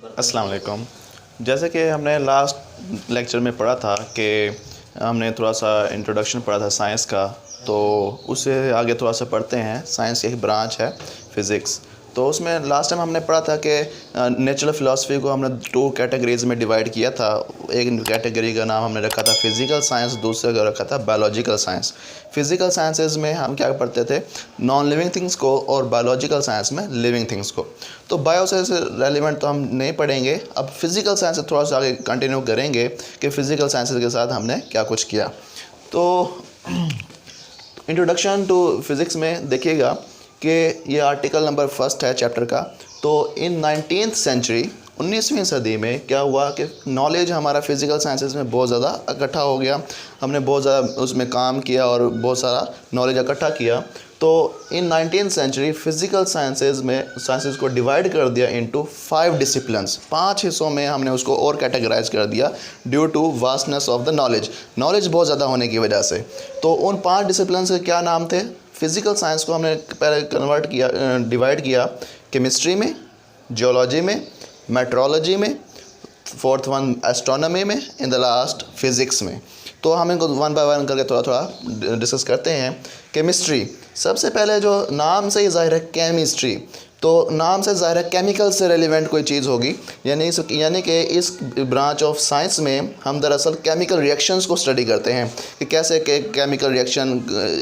अस्सलाम वालेकुम। जैसे कि हमने लास्ट लेक्चर में पढ़ा था कि हमने थोड़ा सा इंट्रोडक्शन पढ़ा था साइंस का, तो उससे आगे थोड़ा सा पढ़ते हैं। साइंस की एक ब्रांच है फ़िज़िक्स। तो उसमें लास्ट टाइम हमने पढ़ा था कि नेचुरल फ़िलासफ़ी को हमने दो कैटेगरीज़ में डिवाइड किया था। एक कैटेगरी का नाम हमने रखा था फ़िज़िकल साइंस, दूसरे का रखा था बायोलॉजिकल साइंस। फ़िज़िकल साइंसेज़ में हम क्या पढ़ते थे, नॉन लिविंग थिंग्स को, और बायोलॉजिकल साइंस में लिविंग थिंग्स को। तो बायो से रेलिवेंट तो हम नहीं पढ़ेंगे। अब फिज़िकल साइंस से थोड़ा सा आगे कंटिन्यू करेंगे कि फ़िज़िकल साइंसेज के साथ हमने क्या कुछ किया। तो इंट्रोडक्शन टू फिज़िक्स में देखिएगा कि ये आर्टिकल नंबर फर्स्ट है चैप्टर का। तो इन 19th सेंचुरी, 19वीं सदी में क्या हुआ कि नॉलेज हमारा फ़िज़िकल साइंसेज में बहुत ज़्यादा इकट्ठा हो गया। हमने बहुत ज़्यादा उसमें काम किया और बहुत सारा नॉलेज इकट्ठा किया। तो इन 19th सेंचुरी फ़िज़िकल साइंसेज को डिवाइड कर दिया इनटू 5 डिसिप्लिन्स। 5 हिस्सों में हमने उसको और कैटेगराइज कर दिया due to vastness of the knowledge बहुत ज़्यादा होने की वजह से। तो उन 5 डिसिप्लिन्स के क्या नाम थे? फ़िज़िकल साइंस को हमने पहले डिवाइड किया केमिस्ट्री में, जियोलॉजी में, मेट्रोलॉजी में, फोर्थ वन एस्ट्रोनॉमी में, इन द लास्ट फिज़िक्स में। तो हम इनको वन बाय वन करके थोड़ा थोड़ा डिस्कस करते हैं। केमिस्ट्री, सबसे पहले जो नाम से ही ज़ाहिर है केमिस्ट्री, तो नाम से ज़ाहिर है केमिकल से रेलिवेंट कोई चीज़ होगी। यानी कि इस ब्रांच ऑफ साइंस में हम दरअसल केमिकल रिएक्शंस को स्टडी करते हैं कि कैसे के केमिकल रिएक्शन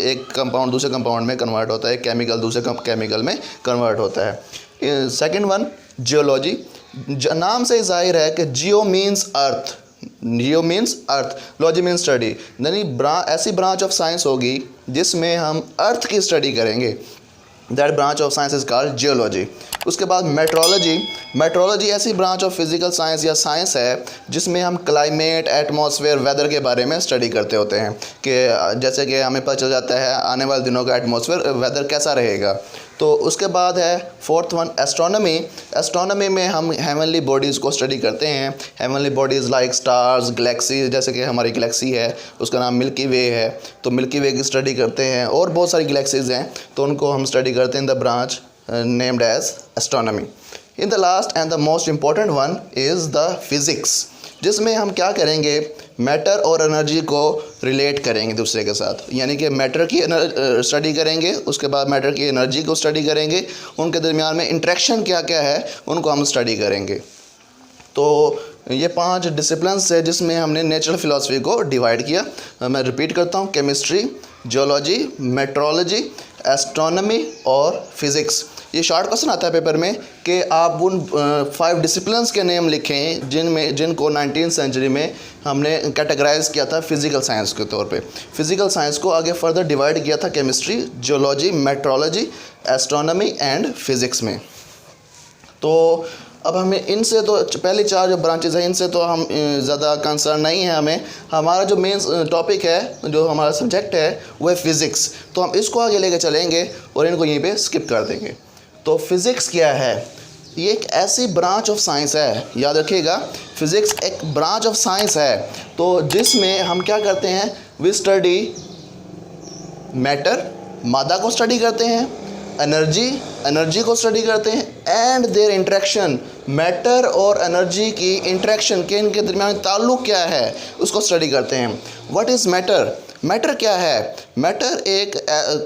एक कंपाउंड दूसरे कंपाउंड में कन्वर्ट होता है, केमिकल दूसरे केमिकल में कन्वर्ट होता है। सेकेंड वन जियोलॉजी, नाम से ज़ाहिर है कि जियो मीन्स अर्थ, जियो means earth, logy means study. यानी ऐसी ब्रांच ऑफ साइंस होगी जिसमें हम अर्थ की स्टडी करेंगे। That branch of science is called geology. उसके बाद मेट्रोलॉजी ऐसी ब्रांच ऑफ फिज़िकल साइंस या साइंस है जिसमें हम क्लाइमेट, एटमॉस्फेयर, वेदर के बारे में स्टडी करते होते हैं कि जैसे कि हमें पता चल जाता है आने वाले दिनों का एटमॉस्फेयर, वेदर कैसा रहेगा। तो उसके बाद है फोर्थ वन एस्ट्रोनॉमी में हम हेवनली बॉडीज़ को स्टडी करते हैं। Heavenly bodies like stars, galaxies, जैसे कि हमारी गैलेक्सी है उसका नाम मिल्की वे है, तो मिल्की वे की स्टडी करते हैं। और बहुत सारी गैलेक्सीज हैं तो उनको हम स्टडी करते हैं in the branch named as astronomy. In the last and the most important one is the physics, जिसमें हम क्या करेंगे, मैटर और एनर्जी को रिलेट करेंगे दूसरे के साथ। यानी कि मैटर की स्टडी करेंगे, उसके बाद मैटर की एनर्जी को स्टडी करेंगे, उनके दरमियान में इंटरेक्शन क्या क्या है उनको हम स्टडी करेंगे। तो ये 5 डिसिप्लिन्स है जिसमें हमने नेचुरल फ़िलासफ़ी को डिवाइड किया। मैं रिपीट करता हूँ, केमिस्ट्री, जियोलॉजी, मेट्रोलॉजी, एस्ट्रोनॉमी और फिज़िक्स। ये शॉर्ट क्वेश्चन आता है पेपर में कि आप उन 5 डिसिप्लिन्स के नेम लिखें जिनको 19th सेंचुरी में हमने कैटेगराइज किया था फ़िज़िकल साइंस के तौर पे। फ़िज़िकल साइंस को आगे फर्दर डिवाइड किया था chemistry, geology, metrology, astronomy and physics में। तो अब हमें इनसे तो पहली 4 जो ब्रांचेज हैं इनसे तो हम ज़्यादा कंसर्न नहीं है हमें। हमारा जो मेन टॉपिक है, जो हमारा सब्जेक्ट है वो है फ़िज़िक्स। तो हम इसको आगे लेके चलेंगे और इनको यहीं पे स्किप कर देंगे। तो फ़िज़िक्स क्या है? ये एक ऐसी ब्रांच ऑफ साइंस है, याद रखिएगा, फ़िज़िक्स एक ब्रांच ऑफ साइंस है तो जिसमें हम क्या करते हैं, वी स्टडी मैटर, मादा को स्टडी करते हैं, एनर्जी को स्टडी करते हैं, एंड देयर इंटरेक्शन, मैटर और एनर्जी की इंटरेक्शन के इनके दरमियान ताल्लुक़ क्या है उसको स्टडी करते हैं। What is matter? मैटर क्या है? मैटर एक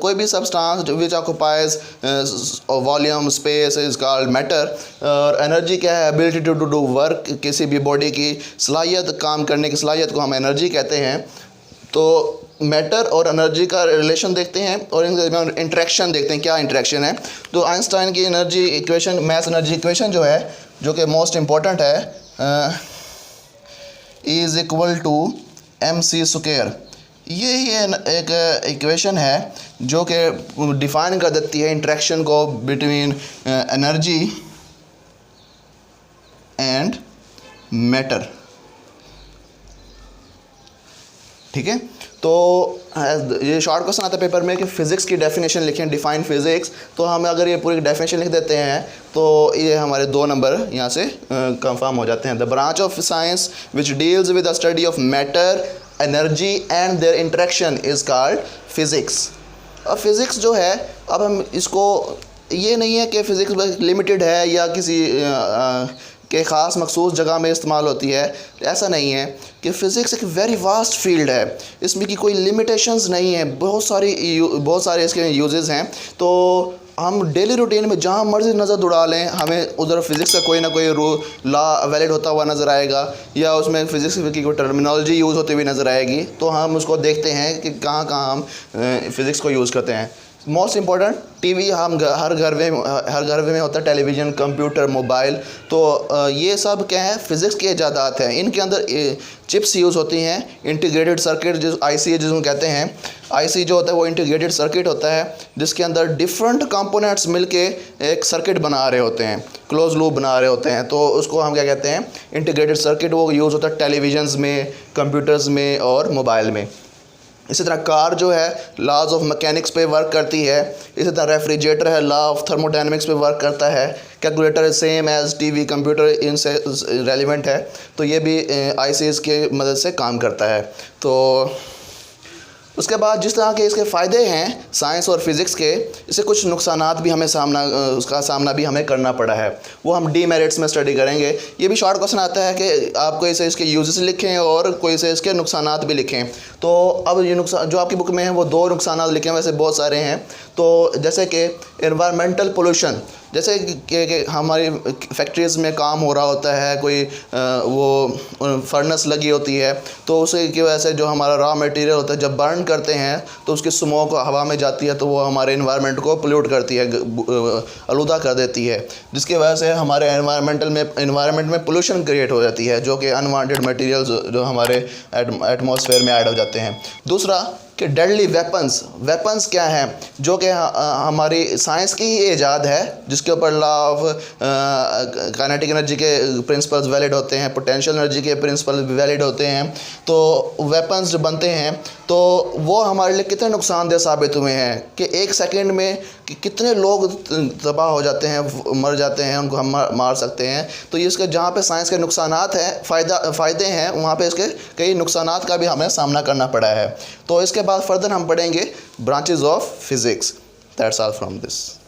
कोई भी substance which occupies volume space is called matter. और एनर्जी क्या है? एबिलिटी टू डू वर्क, किसी भी बॉडी की सलाहियत, काम करने की सलाहियत को हम एनर्जी कहते हैं। तो मैटर और एनर्जी का रिलेशन देखते हैं और इनके दरमियान इंटरेक्शन देखते हैं, क्या इंटरेक्शन है। तो आइंस्टाइन की energy equation, math energy equation जो है, जो कि मोस्ट इम्पॉर्टेंट है, इज़ इक्वल टू mc²। ये एक इक्वेशन है जो कि डिफ़ाइन कर देती है इंटरेक्शन को बिटवीन एनर्जी एंड मैटर। ठीक है, तो ये शॉर्ट क्वेश्चन आता है पेपर में कि फ़िज़िक्स की डेफिनेशन लिखें, डिफ़ाइन फ़िज़िक्स। तो हम अगर ये पूरी डेफिनेशन लिख देते हैं तो ये हमारे 2 नंबर यहाँ से कंफर्म हो जाते हैं। The branch of science which deals with the study of matter, energy and there interaction is called physics. अब फ़िज़िक्स जो है, अब हम इसको, ये नहीं है कि फ़िज़िक्स लिमिटेड है या कि ख़ास मखसूस जगह में इस्तेमाल होती है। ऐसा नहीं है कि फ़िज़िक्स एक वेरी वास्ट फील्ड है, इसमें की कोई लिमिटेशंस नहीं है, बहुत सारे इसके यूजेस हैं। तो हम डेली रूटीन में जहाँ मर्ज़ी नज़र दौड़ा लें, हमें उधर फिज़िक्स का कोई ना कोई लॉ वैलिड होता हुआ नज़र आएगा, या उसमें फ़िज़िक्स की कोई टर्मिनोलॉजी यूज़ होती हुई नज़र आएगी। तो हम उसको देखते हैं कि कहाँ कहाँ हम फ़िज़िक्स को यूज़ करते हैं। मोस्ट इम्पॉर्टेंट, टीवी हम हर घर में होता है, टेलीविज़न, कंप्यूटर, मोबाइल। तो ये सब क्या है, फ़िज़िक्स की इजादात हैं। इनके अंदर चिप्स यूज़ होती हैं, इंटीग्रेटेड सर्किट जो आईसी जिसको कहते हैं। आईसी जो होता है वो इंटीग्रेटेड सर्किट होता है, जिसके अंदर डिफरेंट कंपोनेंट्स मिलके एक सर्किट बना रहे होते हैं, क्लोज लूप बना रहे होते हैं। तो उसको हम क्या कहते हैं, इंटीग्रेटेड सर्किट। वो यूज़ होता है टेलीविज़न्स में, कंप्यूटर्स में और मोबाइल में। इसी तरह कार जो है लॉज ऑफ मैकेनिक्स पे वर्क करती है। इसी तरह रेफ्रिजरेटर है, लॉ ऑफ थर्मोडायनेमिक्स पे वर्क करता है। Calculator same as TV, computer इनसे रेलिवेंट है। तो ये भी आईसीज़ के मदद से काम करता है। तो उसके बाद जिस तरह के इसके फ़ायदे हैं साइंस और फिज़िक्स के, इससे कुछ नुकसानात भी हमें उसका सामना भी हमें करना पड़ा है। वो हम डीमेरिट्स में स्टडी करेंगे। ये भी शॉर्ट क्वेश्चन आता है कि आप कोई से इसके यूजेस लिखें और कोई से इसके नुकसानात भी लिखें। तो अब ये नुकसान जो आपकी बुक में है वो 2 नुकसानात लिखे हैं, वैसे बहुत सारे हैं। तो जैसे कि एनवायरमेंटल पोल्यूशन, जैसे कि हमारी फैक्ट्रीज़ में काम हो रहा होता है, कोई वो फर्नेस लगी होती है, तो उसी की वजह से जो हमारा रॉ मटेरियल होता है जब बर्न करते हैं तो उसकी स्मोक हवा में जाती है, तो वो हमारे एनवायरनमेंट को पोल्यूट करती है, आलूदा कर देती है, जिसकी वजह से हमारे एनवायरनमेंट में पोल्यूशन क्रिएट हो जाती है, जो कि अनवांटेड मटेरियल्स जो हमारे एटमॉस्फेयर में ऐड हो जाते हैं। दूसरा कि डेडली वेपन्स क्या हैं, जो कि हमारी साइंस की ही ईजाद है, जिसके ऊपर लॉ ऑफ काइनेटिक एनर्जी के प्रिंसिपल्स वैलिड होते हैं, पोटेंशियल एनर्जी के प्रिंसिपल वैलिड होते हैं। तो वेपन्स जो बनते हैं तो वो हमारे लिए कितने नुकसानदेह साबित हुए हैं कि 1 सेकेंड में कि कितने लोग तबाह हो जाते हैं, मर जाते हैं, उनको हम मार सकते हैं। तो ये इसके जहाँ पे साइंस के नुकसानात हैं, फ़ायदे हैं, वहाँ पे इसके कई नुकसानात का भी हमें सामना करना पड़ा है। तो इसके बाद फर्दर हम पढ़ेंगे branches of physics. That's all from this.